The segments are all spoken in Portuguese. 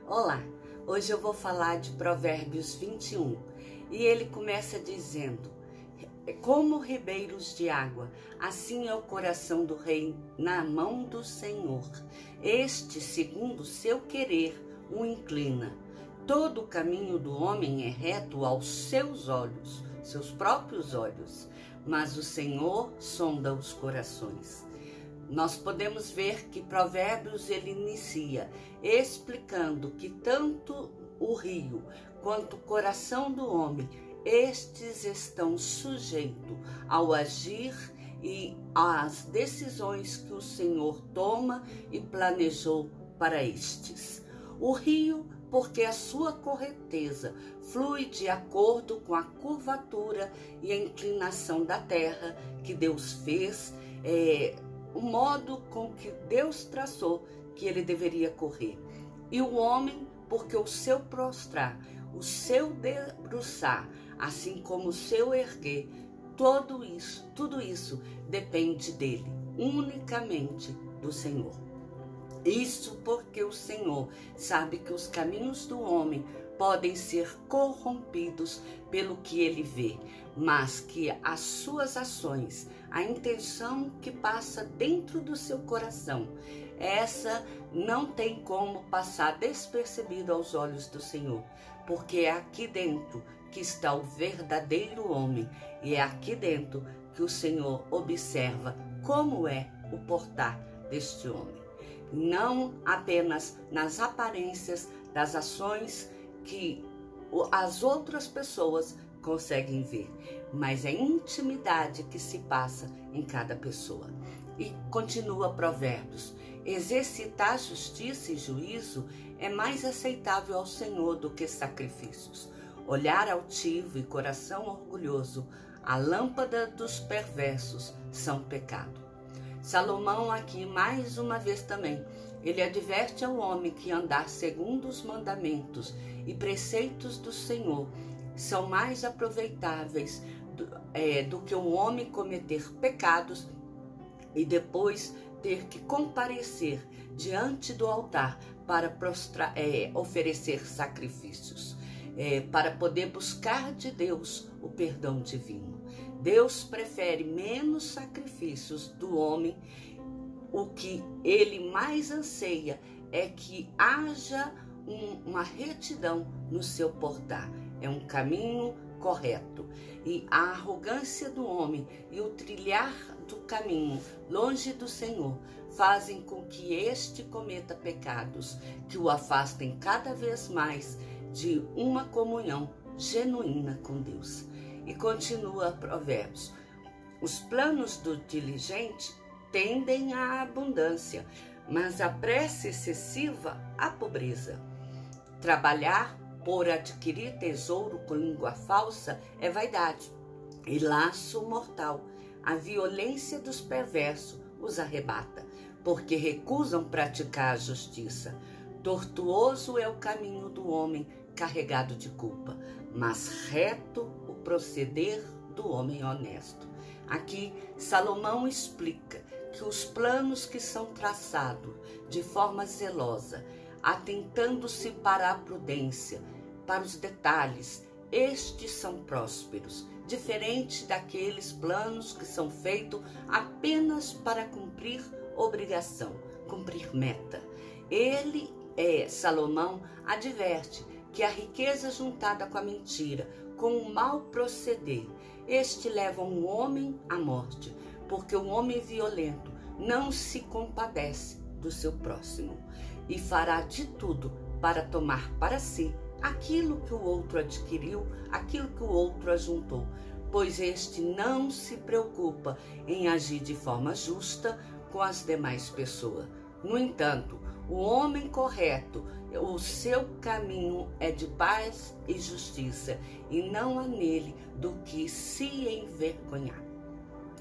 Olá, hoje eu vou falar de Provérbios 21 e ele começa dizendo: como ribeiros de água, assim é o coração do rei na mão do Senhor. Este, segundo seu querer, o inclina. Todo o caminho do homem é reto aos seus olhos, seus próprios olhos, mas o Senhor sonda os corações. Nós podemos ver que Provérbios ele inicia explicando que tanto o rio quanto o coração do homem, estes estão sujeitos ao agir e às decisões que o Senhor toma e planejou para estes. O rio, porque a sua correnteza flui de acordo com a curvatura e a inclinação da terra que Deus fez, o modo com que Deus traçou que ele deveria correr. E o homem, porque o seu prostrar, o seu debruçar, assim como o seu erguer, tudo isso depende dele, unicamente do Senhor. Isso porque o Senhor sabe que os caminhos do homem podem ser corrompidos pelo que ele vê, mas que as suas ações, a intenção que passa dentro do seu coração, essa não tem como passar despercebido aos olhos do Senhor, porque é aqui dentro que está o verdadeiro homem e é aqui dentro que o Senhor observa como é o portar deste homem. Não apenas nas aparências das ações que as outras pessoas conseguem ver, mas é a intimidade que se passa em cada pessoa. E continua Provérbios: exercitar justiça e juízo é mais aceitável ao Senhor do que sacrifícios. Olhar altivo e coração orgulhoso, a lâmpada dos perversos são pecado. Salomão aqui mais uma vez também, ele adverte ao homem que andar segundo os mandamentos e preceitos do Senhor são mais aproveitáveis do que um homem cometer pecados e depois ter que comparecer diante do altar para oferecer sacrifícios, para poder buscar de Deus o perdão divino. Deus prefere menos sacrifícios do homem. O que ele mais anseia é que haja uma retidão no seu portar. É um caminho correto. E a arrogância do homem e o trilhar do caminho longe do Senhor fazem com que este cometa pecados que o afastem cada vez mais de uma comunhão genuína com Deus. E continua Provérbios: os planos do diligente tendem à abundância, mas a pressa excessiva à pobreza. Trabalhar por adquirir tesouro com língua falsa é vaidade e laço mortal. A violência dos perversos os arrebata, porque recusam praticar a justiça. Tortuoso é o caminho do homem carregado de culpa, mas reto o proceder do homem honesto. Aqui Salomão explica que os planos que são traçados de forma zelosa, atentando-se para a prudência, para os detalhes, estes são prósperos, diferente daqueles planos que são feitos apenas para cumprir obrigação, cumprir meta. Salomão adverte que a riqueza juntada com a mentira, com o mau proceder, este leva um homem à morte, porque o homem violento não se compadece do seu próximo e fará de tudo para tomar para si aquilo que o outro adquiriu, aquilo que o outro ajuntou, pois este não se preocupa em agir de forma justa com as demais pessoas. No entanto, o homem correto, o seu caminho é de paz e justiça, e não há nele do que se envergonhar.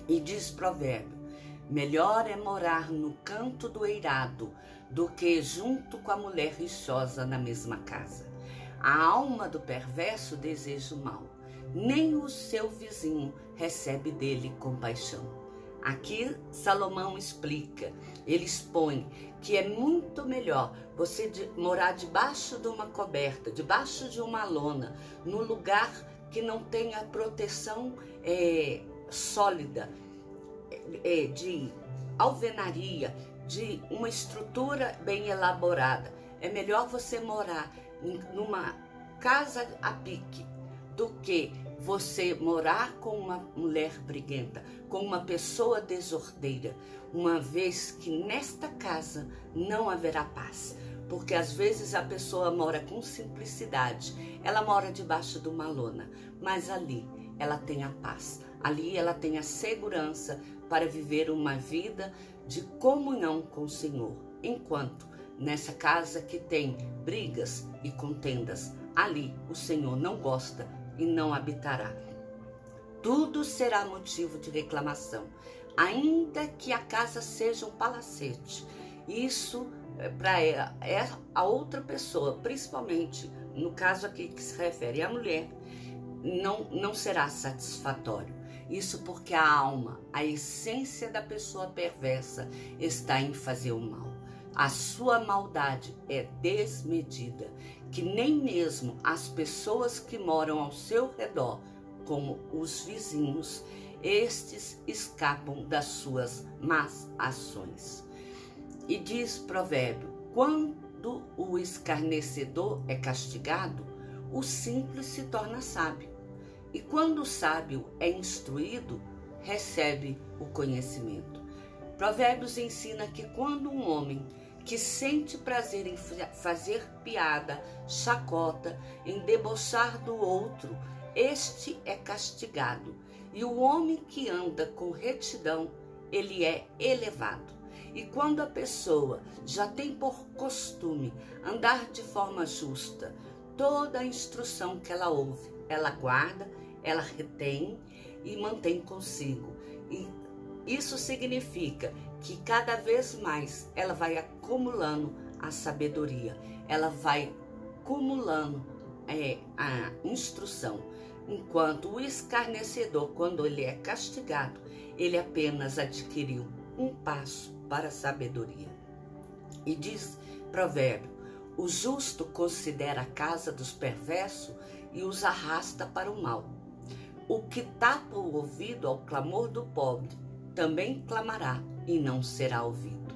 E diz Provérbio: melhor é morar no canto do eirado do que junto com a mulher rixosa na mesma casa. A alma do perverso deseja o mal, nem o seu vizinho recebe dele compaixão. Aqui Salomão explica, ele expõe que é muito melhor você morar debaixo de uma coberta, debaixo de uma lona, num lugar que não tenha proteção sólida, de alvenaria, de uma estrutura bem elaborada. É melhor você morar numa casa a pique do que você morar com uma mulher briguenta, com uma pessoa desordeira, uma vez que nesta casa não haverá paz. Porque às vezes a pessoa mora com simplicidade, ela mora debaixo de uma lona, mas ali ela tem a paz, ali ela tem a segurança para viver uma vida de comunhão com o Senhor. Enquanto nessa casa que tem brigas e contendas, ali o Senhor não gosta e não habitará. Tudo será motivo de reclamação, ainda que a casa seja um palacete. Isso para a outra pessoa, principalmente no caso aqui que se refere à mulher, não será satisfatório. Isso porque a alma, a essência da pessoa perversa está em fazer o mal. A sua maldade é desmedida, que nem mesmo as pessoas que moram ao seu redor, como os vizinhos, estes escapam das suas más ações. E diz provérbio, quando o escarnecedor é castigado, o simples se torna sábio. E quando o sábio é instruído, recebe o conhecimento. Provérbios ensina que quando um homem que sente prazer em fazer piada, chacota, em debochar do outro, este é castigado. E o homem que anda com retidão, ele é elevado. E quando a pessoa já tem por costume andar de forma justa, toda a instrução que ela ouve, ela guarda, ela retém e mantém consigo. E isso significa que cada vez mais ela vai acumulando a sabedoria, ela vai acumulando a instrução. Enquanto o escarnecedor, quando ele é castigado, ele apenas adquiriu um passo para a sabedoria. E diz provérbio, o justo considera a casa dos perversos e os arrasta para o mal. O que tapa o ouvido ao clamor do pobre, também clamará e não será ouvido.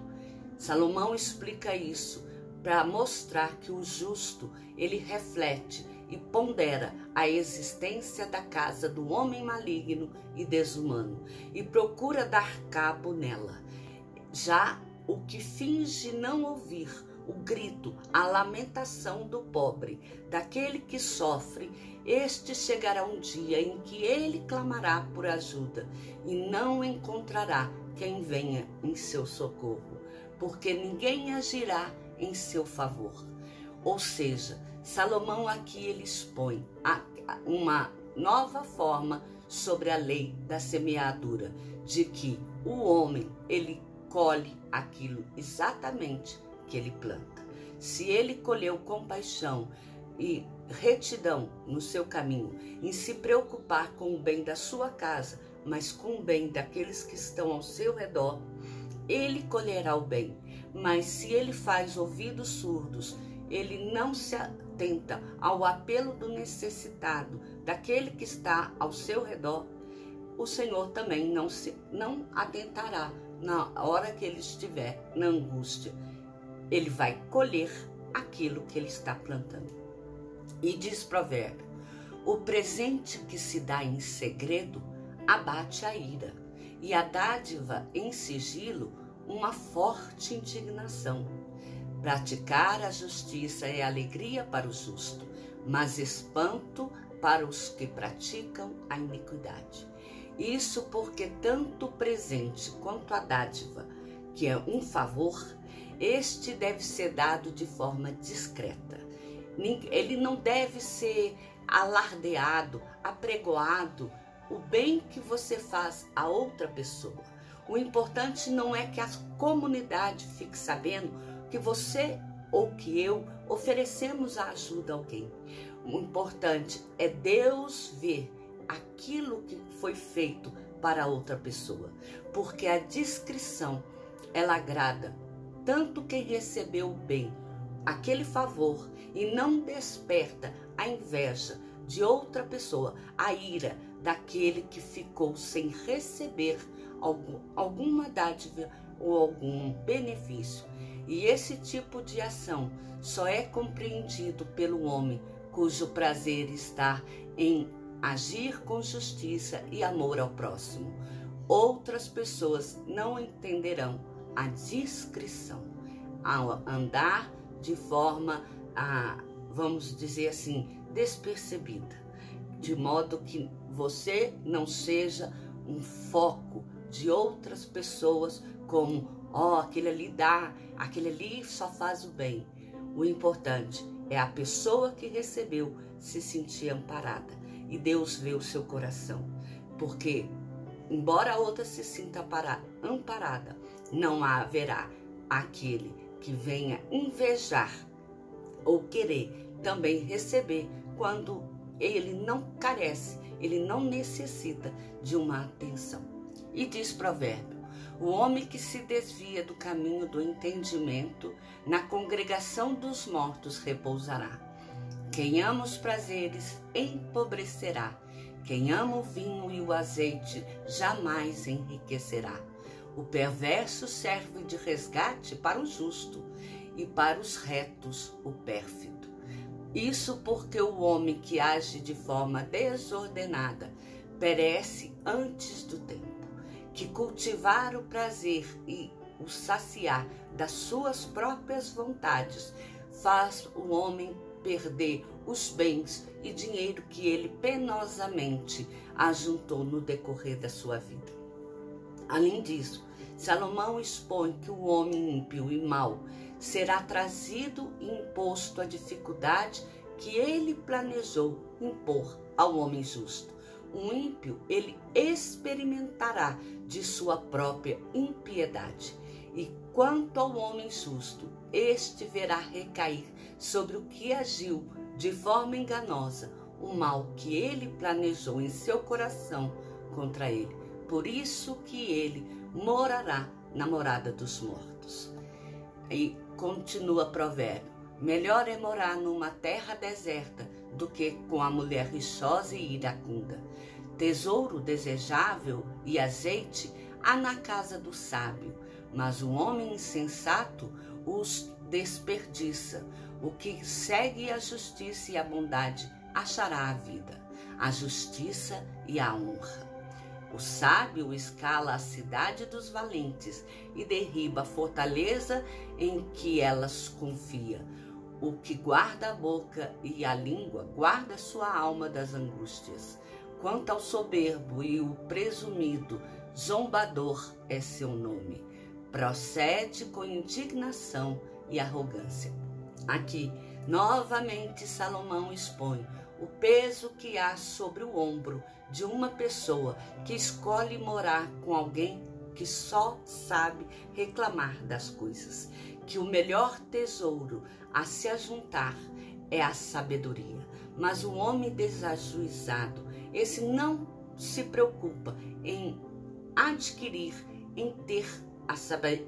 Salomão explica isso para mostrar que o justo, ele reflete e pondera a existência da casa do homem maligno e desumano e procura dar cabo nela. Já o que finge não ouvir o grito, a lamentação do pobre, daquele que sofre, este chegará um dia em que ele clamará por ajuda e não encontrará quem venha em seu socorro, porque ninguém agirá em seu favor. Ou seja, Salomão aqui ele expõe uma nova forma sobre a lei da semeadura, de que o homem ele colhe aquilo exatamente que ele planta. Se ele colheu compaixão e retidão no seu caminho, em se preocupar com o bem da sua casa, mas com o bem daqueles que estão ao seu redor, ele colherá o bem. Mas se ele faz ouvidos surdos, ele não se atenta ao apelo do necessitado, daquele que está ao seu redor, o Senhor também não atentará na hora que ele estiver na angústia. Ele vai colher aquilo que ele está plantando. E diz provérbio, o presente que se dá em segredo abate a ira, e a dádiva em sigilo uma forte indignação. Praticar a justiça é alegria para o justo, mas espanto para os que praticam a iniquidade. Isso porque tanto o presente quanto a dádiva, que é um favor, este deve ser dado de forma discreta. Ele não deve ser alardeado, apregoado, o bem que você faz a outra pessoa. O importante não é que a comunidade fique sabendo que você ou que eu oferecemos a ajuda a alguém. O importante é Deus ver aquilo que foi feito para outra pessoa, porque a discrição, ela agrada tanto quem recebeu o bem, aquele favor, e não desperta a inveja de outra pessoa, a ira daquele que ficou sem receber alguma dádiva ou algum benefício. E esse tipo de ação só é compreendido pelo homem cujo prazer está em agir com justiça e amor ao próximo. Outras pessoas não entenderão a discrição, ao andar de forma, vamos dizer assim, despercebida, de modo que você não seja um foco de outras pessoas como, aquele ali dá, aquele ali só faz o bem. O importante é a pessoa que recebeu se sentir amparada, e Deus vê o seu coração, porque embora a outra se sinta amparada, não haverá aquele que venha invejar ou querer também receber quando ele não carece, ele não necessita de uma atenção. E diz Provérbio: o homem que se desvia do caminho do entendimento, na congregação dos mortos repousará. Quem ama os prazeres empobrecerá. Quem ama o vinho e o azeite jamais enriquecerá. O perverso serve de resgate para o justo, e para os retos o pérfido. Isso porque o homem que age de forma desordenada perece antes do tempo. Que cultivar o prazer e o saciar das suas próprias vontades faz o homem perder os bens e dinheiro que ele penosamente ajuntou no decorrer da sua vida. Além disso, Salomão expõe que o homem ímpio e mau será trazido e imposto à dificuldade que ele planejou impor ao homem justo. O ímpio, ele experimentará de sua própria impiedade. E quanto ao homem justo, este verá recair sobre o que agiu de forma enganosa o mal que ele planejou em seu coração contra ele. Por isso que ele morará na morada dos mortos. E continua Provérbio: melhor é morar numa terra deserta do que com a mulher rixosa e iracunda. Tesouro desejável e azeite há na casa do sábio, mas o homem insensato os desperdiça. O que segue a justiça e a bondade achará a vida, a justiça e a honra. O sábio escala a cidade dos valentes e derriba a fortaleza em que elas confia. O que guarda a boca e a língua guarda sua alma das angústias. Quanto ao soberbo e o presumido, zombador é seu nome. Procede com indignação e arrogância. Aqui, novamente, Salomão expõe o peso que há sobre o ombro de uma pessoa que escolhe morar com alguém que só sabe reclamar das coisas. Que o melhor tesouro a se ajuntar é a sabedoria. Mas o homem desajuizado, esse não se preocupa em adquirir, em ter a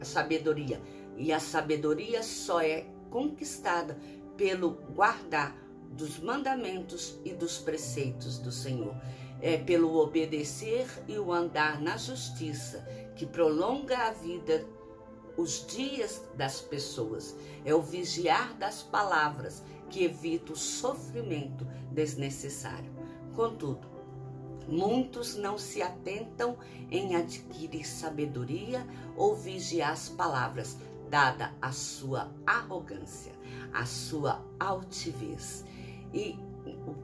sabedoria. E a sabedoria só é conquistada pelo guardar dos mandamentos e dos preceitos do Senhor. É pelo obedecer e o andar na justiça que prolonga a vida, os dias das pessoas. É o vigiar das palavras que evita o sofrimento desnecessário. Contudo, muitos não se atentam em adquirir sabedoria ou vigiar as palavras, dada a sua arrogância, a sua altivez. E o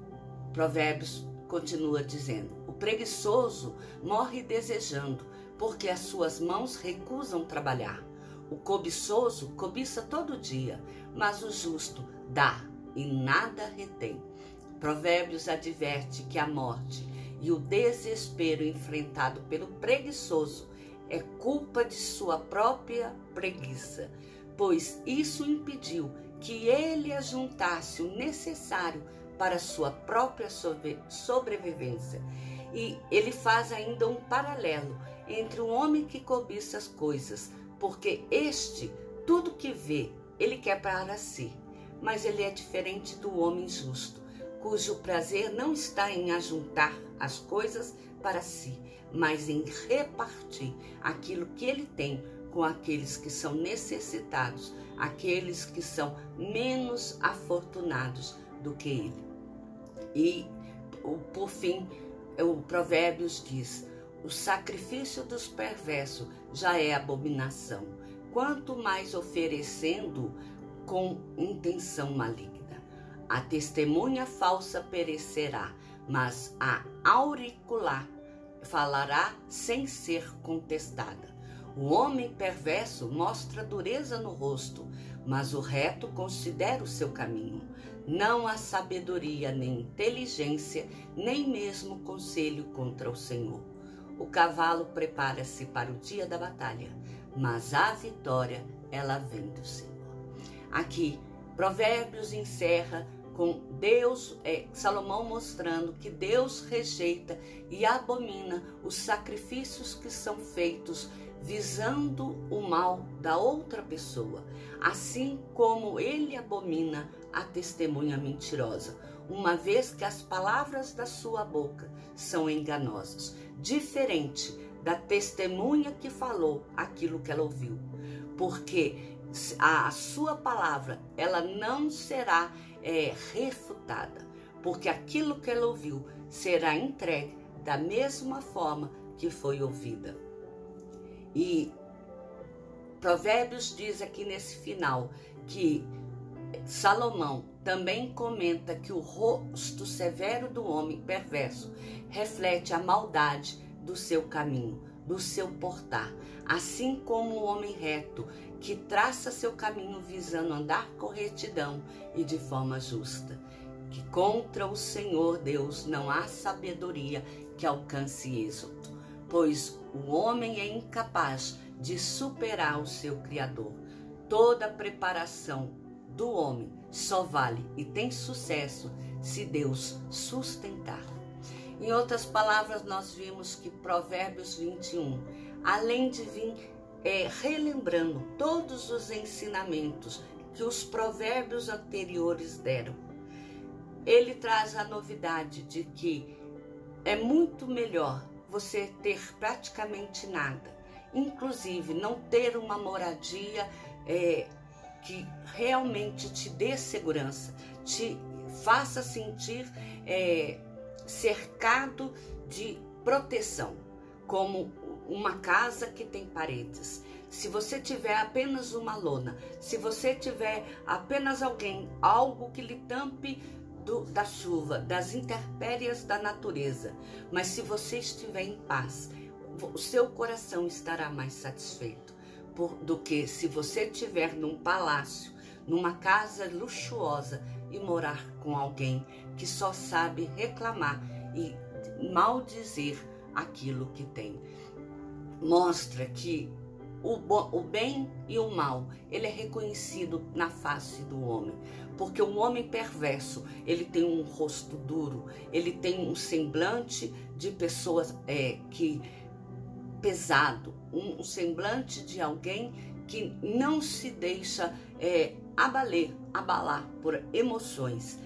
Provérbios continua dizendo: o preguiçoso morre desejando, porque as suas mãos recusam trabalhar. O cobiçoso cobiça todo dia, mas o justo dá e nada retém. Provérbios adverte que a morte e o desespero enfrentado pelo preguiçoso é culpa de sua própria preguiça, pois isso impediu que ele ajuntasse o necessário para sua própria sobrevivência. E ele faz ainda um paralelo entre o homem que cobiça as coisas, porque este, tudo que vê, ele quer para si, mas ele é diferente do homem justo, cujo prazer não está em ajuntar as coisas para si, mas em repartir aquilo que ele tem com aqueles que são necessitados, aqueles que são menos afortunados do que ele. E, por fim, o Provérbios diz: o sacrifício dos perversos já é abominação, quanto mais oferecendo com intenção maligna. A testemunha falsa perecerá, mas a auricular falará sem ser contestada. O homem perverso mostra dureza no rosto, mas o reto considera o seu caminho. Não há sabedoria, nem inteligência, nem mesmo conselho contra o Senhor. O cavalo prepara-se para o dia da batalha, mas a vitória, ela vem do Senhor. Aqui, Provérbios encerra com Salomão mostrando que Deus rejeita e abomina os sacrifícios que são feitos visando o mal da outra pessoa, assim como ele abomina a testemunha mentirosa, uma vez que as palavras da sua boca são enganosas, diferente da testemunha que falou aquilo que ela ouviu, porque a sua palavra ela não será refutada, porque aquilo que ela ouviu será entregue da mesma forma que foi ouvida. E Provérbios diz aqui nesse final que Salomão também comenta que o rosto severo do homem perverso reflete a maldade do seu caminho, do seu portar, assim como o homem reto que traça seu caminho visando andar com retidão e de forma justa. Que contra o Senhor Deus não há sabedoria que alcance êxito, pois o homem é incapaz de superar o seu Criador. Toda a preparação do homem só vale e tem sucesso se Deus sustentar. Em outras palavras, nós vimos que Provérbios 21, além de vir relembrando todos os ensinamentos que os provérbios anteriores deram, ele traz a novidade de que é muito melhor você ter praticamente nada, inclusive não ter uma moradia que realmente te dê segurança, te faça sentir cercado de proteção, como uma casa que tem paredes. Se você tiver apenas uma lona, se você tiver apenas algo que lhe tampe da chuva, das intempéries da natureza, mas se você estiver em paz, o seu coração estará mais satisfeito do que se você estiver num palácio, numa casa luxuosa e morar com alguém que só sabe reclamar e maldizer aquilo que tem. Mostra que o bem e o mal, ele é reconhecido na face do homem, porque o homem perverso, ele tem um rosto duro, ele tem um semblante de pessoas pesado, um semblante de alguém que não se deixa abalar por emoções.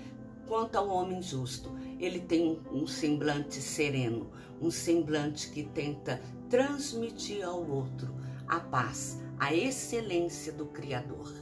Quanto ao homem justo, ele tem um semblante sereno, um semblante que tenta transmitir ao outro a paz, a excelência do Criador.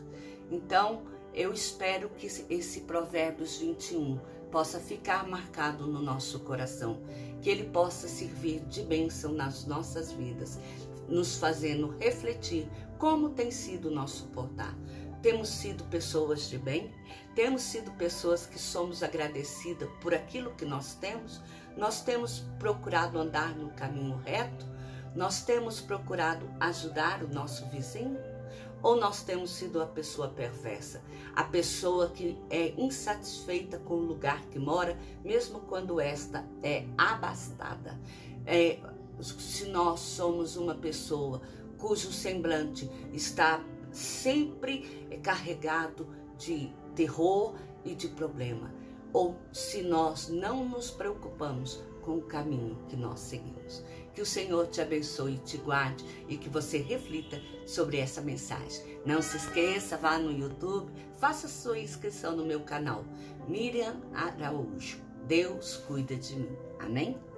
Então, eu espero que esse Provérbios 21 possa ficar marcado no nosso coração, que ele possa servir de bênção nas nossas vidas, nos fazendo refletir como tem sido o nosso portar. Temos sido pessoas de bem? Temos sido pessoas que somos agradecidas por aquilo que nós temos? Nós temos procurado andar no caminho reto? Nós temos procurado ajudar o nosso vizinho? Ou nós temos sido a pessoa perversa? A pessoa que é insatisfeita com o lugar que mora, mesmo quando esta é abastada. Se nós somos uma pessoa cujo semblante está sempre carregado de terror e de problema. ou se nós não nos preocupamos com o caminho que nós seguimos. Que o Senhor te abençoe e te guarde e que você reflita sobre essa mensagem. Não se esqueça, vá no YouTube, faça sua inscrição no meu canal, Miriam Araújo. Deus cuida de mim. Amém?